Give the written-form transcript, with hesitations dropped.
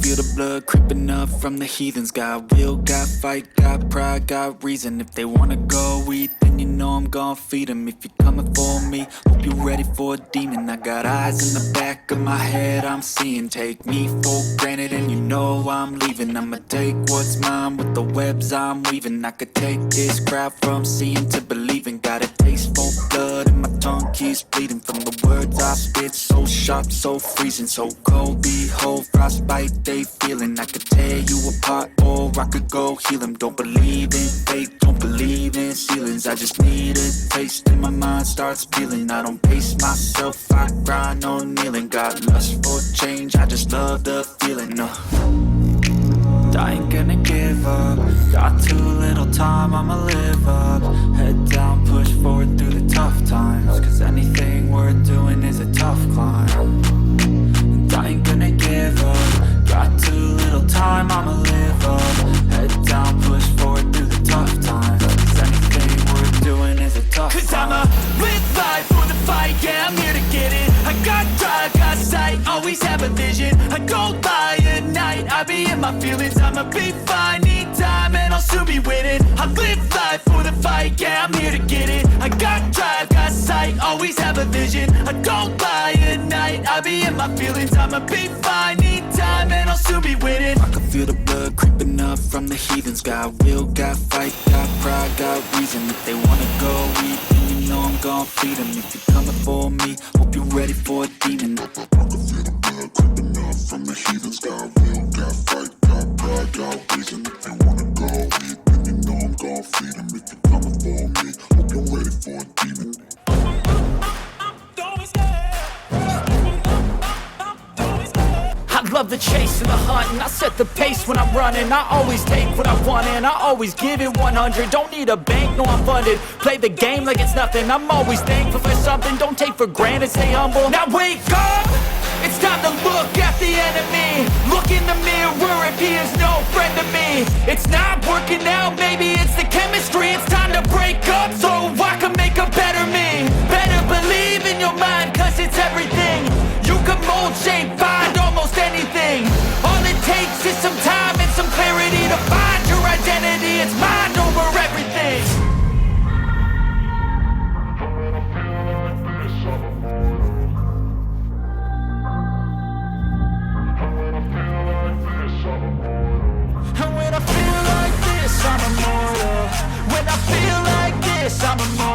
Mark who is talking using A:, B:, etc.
A: feel the blood creeping up from the heathens. Got will, got fight, got pride, got reason. If they wanna go eat, then you know I'm gon' feed them. If you're coming for me, hope you're ready for a demon. I got eyes in the back of my head, I'm seeing. Take me for granted and you know I'm leaving. I'ma take what's mine with the webs I'm weaving. I could take this crowd from seeing to believing. Got a taste for blood and my tongue keeps bleeding. From the words I spit, so sharp, so freezing. So cold, behold, frostbite they feeling. I could tear you apart or I could go heal them. Don't believe in fate, don't believe in ceilings. I just need a taste and my mind starts peeling. I don't pace myself, I grind on kneeling. Got lust for change, I just love the feeling. I ain't gonna give up. Got too little time, I'ma live up. Head down, push forward through the tough times. Cause anything worth doing is a tough climb. And I ain't gonna give up. Got too little time, I'ma live up. Head down, push forward through the tough times. Cause anything worth doing is a tough climb. Cause I'ma live life for the fight, yeah, I'm here to get it. I got drive, got sight, always have a vision. I don't lie at night, I be in my feelings. I'ma be fine, need time and I'll soon be winning. I live life for the fight, yeah, I'm here to get it. I got drive, got sight, always have a vision. I don't lie at night, I be in my feelings. I'ma be fine, need time and I'll soon be winning. I can feel the blood creeping up from the heathens. Got will, got fight, got pride, got reason. If they wanna go eat, then you know I'm gon' feed them. If you're coming for me, hope you're ready for a demon. I can feel the blood creeping up from the heathens. Got will, got fight, got pride, got reason. If they wanna go eat, then you know I'm gon' feed them. If you're coming for me, hope you're ready for a demon.
B: I love the chase and the hunt, and I set the pace when I'm running. I always take what I want and I always give it 100. Don't need a bank, no I'm funded. Play the game like it's nothing. I'm always thankful for something. Don't take for granted, stay humble. Now wake up! It's time to look at the enemy. Look in the mirror if he is no friend to me. It's not working out, maybe it's the chemistry. It's time to break up so I can make a better me. Better believe in your mind, cause it's everything. You can mold, shape, find almost anything. All it takes is some time and some clarity to find your identity. It's mind over everything. And when I feel like this, I'm immortal. When I feel like this, I'm immortal.